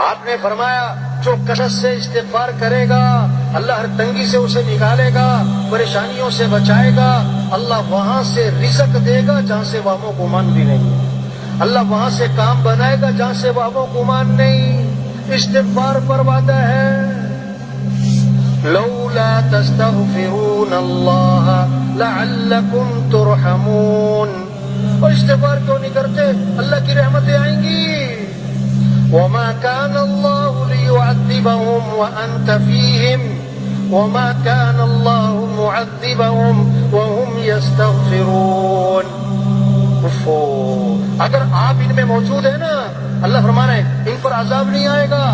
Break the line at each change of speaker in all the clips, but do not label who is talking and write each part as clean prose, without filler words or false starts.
آپ نے فرمایا جو کثرت سے استغفار کرے گا اللہ ہر تنگی سے اسے نکالے گا، پریشانیوں سے بچائے گا، اللہ وہاں سے رزق دے گا جہاں سے وہم و گمان بھی نہیں ہے، اللہ وہاں سے کام بنائے گا جہاں سے وہم و گمان نہیں۔ استغفار پر وعدہ ہے لولا تستغفرون اللہ لعلکم ترحمون، اور استغفار کیوں نہیں کرتے؟ اللہ کی رحمتیں آئیں گی۔ وما كان الله ليعذبهم وأنت فيهم وما كان الله معذبهم وهم يستغفرون۔ اگر آپ ان میں موجود ہیں نا، اللہ فرما رہے ہیں ان پر عذاب نہیں آئے گا،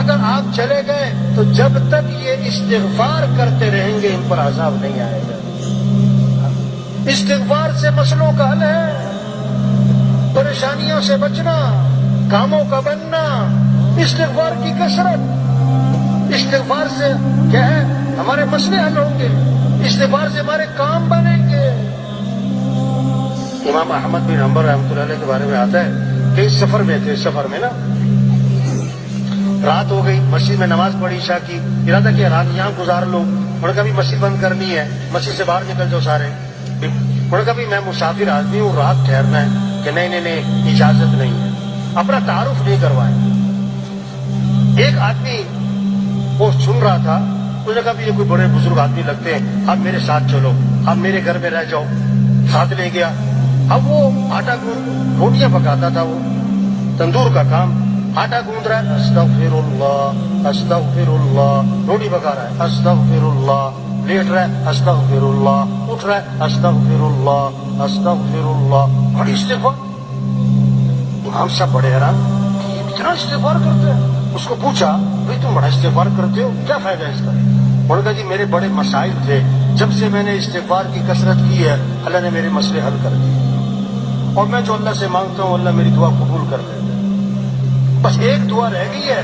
اگر آپ چلے گئے تو جب تک یہ استغفار کرتے رہیں گے ان پر عذاب نہیں آئے گا۔ استغفار سے مسئلوں کا حل ہے، پریشانیوں سے بچنا، کاموں کا بننا، استغفار کی کثرت۔ استغفار سے کیا ہے؟ ہمارے مسئلے حل ہوں گے، استغفار سے ہمارے کام بنیں گے۔ امام احمد بن حنبل رحمۃ اللہ علیہ کے بارے میں آتا ہے کہ اس سفر میں تھے، سفر میں نا رات ہو گئی، مسجد میں نماز پڑھی عشاء کی، ارادہ کیا رات یہاں گزار لو، انہوں نے کہا بھی مسجد بند کرنی ہے، مسجد سے باہر نکل جاؤ سارے، انہوں نے کہا بھی میں مسافر آدمی ہوں، رات ٹھہرنا ہے، کہ نہیں اجازت نہیں ہے، اپنا تعارف نہیں کروائے۔ ایک آدمی وہ سن رہا تھا، اس نے کہا بھی یہ کوئی بڑے بزرگ آدمی لگتے ہیں، آپ میرے ساتھ چلو، آپ میرے گھر میں رہ جاؤ، ساتھ لے گیا۔ اب وہ آٹا گوند روٹیاں پکاتا تھا، وہ تندور کا کام، آٹا گوند رہا ہے، استغفر اللہ استغفر اللہ، روٹی پکا رہا ہے، استغفر اللہ، لیٹ رہا ہے، استغفر اللہ، اٹھ رہا ہے، استغفر اللہ استغفر اللہ، بڑی استغفار۔ امام صاحب بڑے حیران، اتنا استغفار کرتے ہیں؟ اس کو پوچھا بھائی تم بڑا استغفار کرتے ہو، کیا فائدہ ہے اس کا؟ انہوں نے کہا جی میرے بڑے مسائل تھے، جب سے میں نے استغفار کی کثرت کی ہے اللہ نے میرے مسئلے حل کر دیے، اور میں جو اللہ سے مانگتا ہوں اللہ میری دعا قبول کر لیتا ہے۔ بس ایک دعا رہ گئی ہے،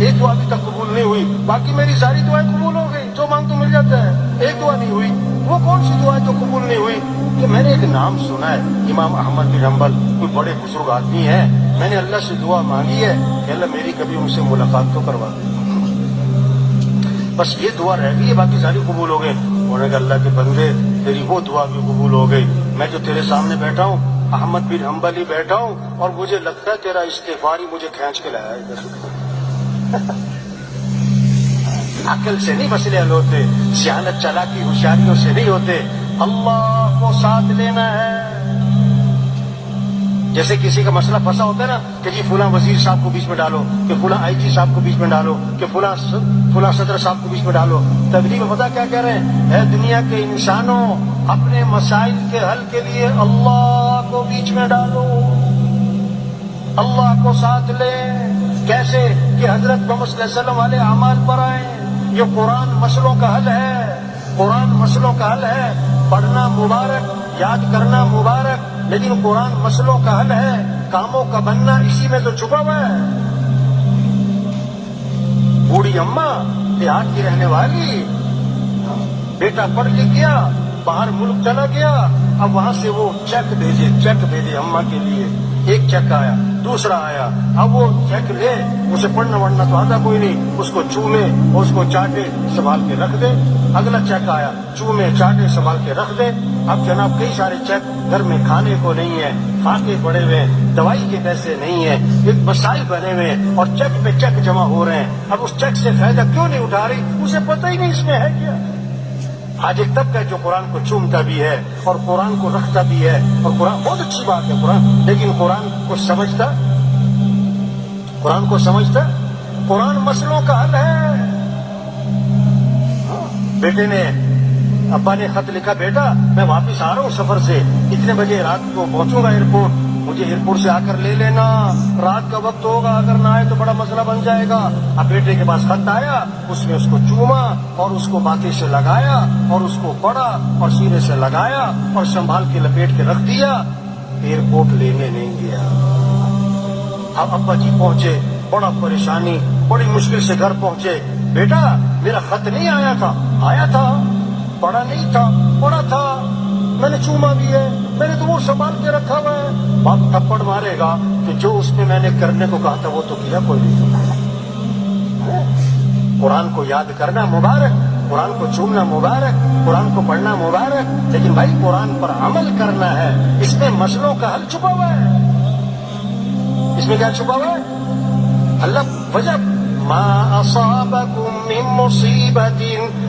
ایک دعا ابھی تک قبول نہیں ہوئی، باقی میری ساری دعائیں قبول ہو گئی، جو مانگ تو مل جاتا ہے، ایک دعا نہیں ہوئی۔ وہ کون سی دعا ہے جو قبول نہیں ہوئی؟ کہ میں نے ایک نام سنا ہے امام احمد بن حنبل، کوئی بڑے بزرگ آدمی ہیں، میں نے اللہ سے دعا مانگی ہے کہ اللہ میری کبھی ان سے ملاقات تو کروا دے، بس یہ دعا رہ گئی ہے، باقی ساری قبول ہو گئے۔ انہوں نے کہا اللہ کے بندے تیری وہ دعا بھی قبول ہو گئی، میں جو تیرے سامنے بیٹھا ہوں احمد بن حنبل ہی بیٹھا ہوں، اور مجھے لگتا ہے تیرا استغفار ہی مجھے کھینچ کے لایا ادھر۔ عقل سے نہیں مسئلے حل ہوتے، ذہانت چالاکی ہوشیاریوں سے نہیں ہوتے، اللہ کو ساتھ لینا ہے۔ جیسے کسی کا مسئلہ پھنسا ہوتا ہے نا کہ جی فلاں وزیر صاحب کو بیچ میں ڈالو، کہ فلاں آئی جی صاحب کو بیچ میں ڈالو، کہ فلاں صدر صاحب کو بیچ میں ڈالو۔ تبلیغ میں پتہ کیا کہہ رہے ہیں؟ اے دنیا کے انسانوں، اپنے مسائل کے حل کے لیے اللہ کو بیچ میں ڈالو، اللہ کو ساتھ لے۔ کیسے؟ کہ حضرت محمد صلی اللہ علیہ وسلم والے اعمال پر آئیں۔ یہ قرآن مسئلوں کا حل ہے، قرآن مسئلوں کا حل ہے، پڑھنا مبارک، یاد کرنا مبارک، لیکن قرآن مسئلوں کا حل ہے، کاموں کا بننا اسی میں تو چھپا ہوا ہے۔ بوڑھی اماں دیہات کی رہنے والی، بیٹا پڑھ لکھ گیا، باہر ملک چلا گیا، اب وہاں سے وہ چیک بھیجے اماں کے لیے، ایک چیک آیا، دوسرا آیا، اب وہ چیک لے، اسے پڑھنا وڑھنا تو آتا کوئی نہیں، اس کو چومے اور اس کو چاٹے سنبھال کے رکھ دے۔ اگلا چیک آیا، چومے چاٹے سنبھال کے رکھ دے۔ اب جناب کئی سارے چیک گھر میں کھانے کو نہیں ہے، فاقے پڑے ہوئے ہیں، دوائی کے پیسے نہیں ہیں، ایک مسائل بنے ہوئے ہیں، اور چیک پہ چیک جمع ہو رہے ہیں۔ اب اس چیک سے فائدہ کیوں نہیں اٹھا رہی؟ اسے پتہ ہی نہیں اس میں ہے کیا۔ آج ایک طبقہ ہے جو قرآن کو چومتا بھی ہے اور قرآن کو رکھتا بھی ہے، اور قرآن بہت اچھی بات ہے قرآن، لیکن قرآن کو سمجھتا، قرآن کو سمجھتا، قرآن مسئلوں کا حل ہے۔ بیٹے نے، ابا نے خط لکھا، بیٹا میں واپس آ رہا ہوں سفر سے، اتنے بجے رات کو پہنچوں گا ایئرپورٹ، مجھے ایئرپورٹ سے آ کر لے لینا، رات کا وقت ہوگا، اگر نہ آئے تو بڑا مسئلہ بن جائے گا۔ اب بیٹے کے پاس خط آیا، اس میں اس کو چوما اور اس کو ماتھے سے لگایا اور اس کو پڑا اور سینے سے لگایا اور سنبھال کے لپیٹ کے رکھ دیا، ایئرپورٹ لینے نہیں گیا۔ اب ابا جی پہنچے، بڑا پریشانی، بڑی مشکل سے گھر پہنچے، بیٹا میرا خط نہیں آیا تھا؟ آیا تھا، پڑھا نہیں تھا؟ پڑھا تھا، میں نے چوما بھی ہے، میں نے تو وہ سنبھال کے رکھا ہوا ہے۔ باپ تھپڑ مارے گا کہ جو اس میں نے کرنے کو کہا تھا وہ تو کیا کوئی نہیں۔ قرآن کو یاد کرنا مبارک، قرآن کو چومنا مبارک، قرآن کو پڑھنا مبارک، لیکن بھائی قرآن پر عمل کرنا ہے۔ اس میں مسئلوں کا حل چھپا ہوا ہے۔ اس میں کیا چھپا ہوا ہے؟ اللہ وجہ ما اصابکم من مصیبت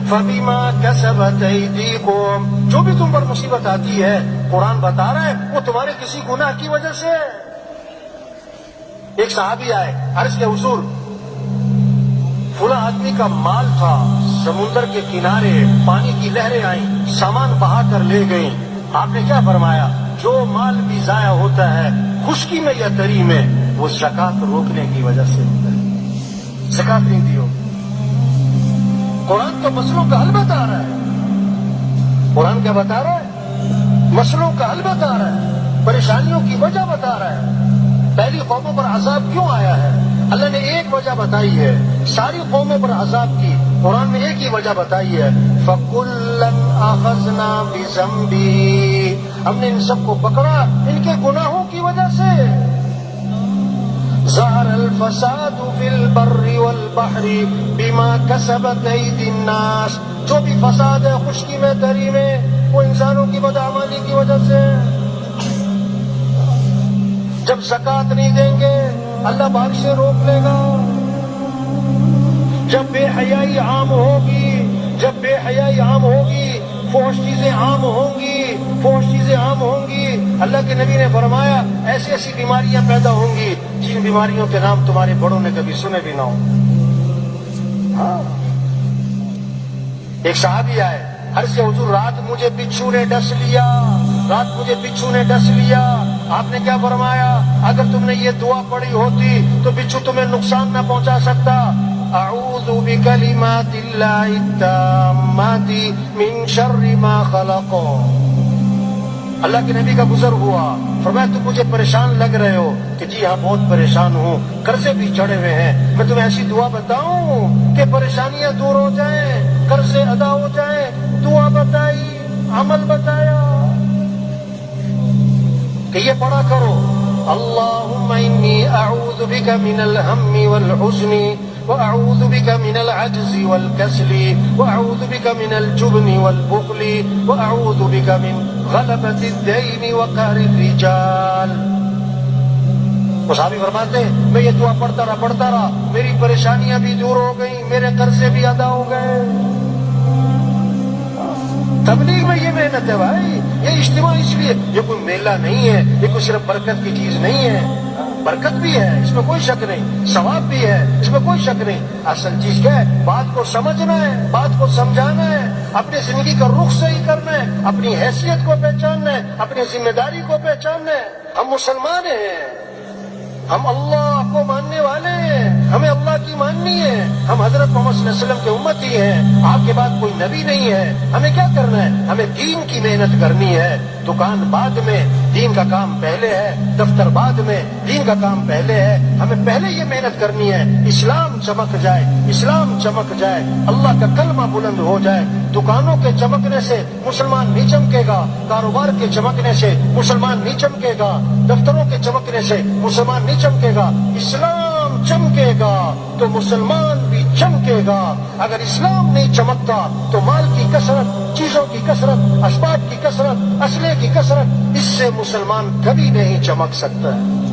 فبما کسبت ایدیکم، جو بھی تم پر مصیبت آتی ہے قرآن بتا رہا ہے وہ تمہارے کسی گناہ کی وجہ سے ہے۔ ایک صحابی آئے، عرض کے حضور فلاں آدمی کا مال تھا، سمندر کے کنارے پانی کی لہریں آئیں، سامان بہا کر لے گئیں، آپ نے کیا فرمایا؟ جو مال بھی ضائع ہوتا ہے خشکی میں یا تری میں وہ زکات روکنے کی وجہ سے ہوتا ہے، زکات نہیں دی ہو۔ قرآن تو مسئلوں کا حل بتا رہا ہے۔ قرآن کیا بتا رہا ہے؟ مسئلوں کا حل بتا رہا ہے، پریشانیوں کی وجہ بتا رہا ہے۔ پہلی قوموں پر عذاب کیوں آیا ہے؟ اللہ نے ایک وجہ بتائی ہے، ساری قوموں پر عذاب کی قرآن میں ایک ہی وجہ بتائی ہے، فَكُلًّا أَخَذْنَا بِذَنبِهِ، ہم نے ان سب کو پکڑا ان کے گناہوں کی وجہ سے۔ ظَهَرَ الْفَسَادُ فِي الْبَرِّ وَالْبَحْرِ بِمَا كَسَبَتْ أَيْدِي النَّاسِ، جو بھی فساد ہے خشکی میں تری میں وہ انسانوں کی بدعملی کی وجہ سے۔ جب زکات نہیں دیں گے اللہ بارشیں روک لے گا، جب بے حیائی عام ہوگی، جب بے حیائی عام ہوگی، فحش چیزیں عام ہوں گی، فحش چیزیں عام ہوں گی، اللہ کے نبی نے فرمایا ایسی ایسی بیماریاں پیدا ہوں گی جن بیماریوں کے نام تمہارے بڑوں نے کبھی سنے بھی نہ ہو۔ ہاں، ایک صحابی آئے، عرض کے حضور رات مجھے بچھو نے ڈس لیا، رات مجھے بچھو نے ڈس لیا، آپ نے کیا فرمایا؟ اگر تم نے یہ دعا پڑھی ہوتی تو بچھو تمہیں نقصان نہ پہنچا سکتا۔ اعوذ بکلمات اللہ التامات من شر ما خلق، اللہ کے نبی کا گزر ہوا، فرمایا تم مجھے پریشان لگ رہے ہو کہ جی ہاں بہت پریشان ہوں، قرضے بھی چڑھے ہوئے ہیں، میں تمہیں ایسی دعا بتاؤں کہ پریشانیاں دور ہو جائیں، قرضے ادا ہو جائیں؟ دعا بتائی، عمل بتایا کہ یہ پڑھا کرو، اللہم انی اعوذ بک من الہم والحزن واعوذ بک من العجز والکسل واعوذ بک من الجبن والبخل واعوذ بک من غلبۃ الدین وقہر الرجال۔ وہ صحابی فرماتے میں یہ دعا پڑھتا رہا، میری پریشانیاں بھی دور ہو گئیں، میرے قرضے بھی ادا ہو گئے۔ تبلیغ میں یہ محنت ہے بھائی، یہ اجتماع اس لیے، یہ کوئی میلہ نہیں ہے، یہ کوئی صرف برکت کی چیز نہیں ہے، برکت بھی ہے اس میں کوئی شک نہیں، ثواب بھی ہے اس میں کوئی شک نہیں، اصل چیز کیا ہے؟ بات کو سمجھنا ہے، بات کو سمجھانا ہے، اپنی زندگی کا رخ صحیح کرنا ہے، اپنی حیثیت کو پہچاننا ہے، اپنی ذمہ داری کو پہچاننا ہے۔ ہم مسلمان ہیں، ہم اللہ کو ماننے والے ہیں، ہمیں اللہ کی ماننی ہے، ہم حضرت محمد صلی اللہ علیہ وسلم کے امتی ہیں، آپ کے بعد کوئی نبی نہیں ہے۔ ہمیں کیا کرنا ہے؟ ہمیں دین کی محنت کرنی ہے، دکان بعد میں، دین کا کام پہلے ہے، دفتر بعد میں، دین کا کام پہلے ہے۔ ہمیں پہلے یہ محنت کرنی ہے، اسلام چمک جائے، اسلام چمک جائے، اللہ کا کلمہ بلند ہو جائے۔ دکانوں کے چمکنے سے مسلمان نہیں چمکے گا، کاروبار کے چمکنے سے مسلمان نہیں چمکے گا، دفتروں کے چمکنے سے مسلمان نہیں چمکے گا، اسلام چمکے گا تو مسلمان بھی چمکے گا۔ اگر اسلام نہیں چمکتا تو مال کی کثرت، چیزوں کی کثرت، اسباب کی کثرت، اسلحے کی کثرت، اس سے مسلمان کبھی نہیں چمک سکتا ہے۔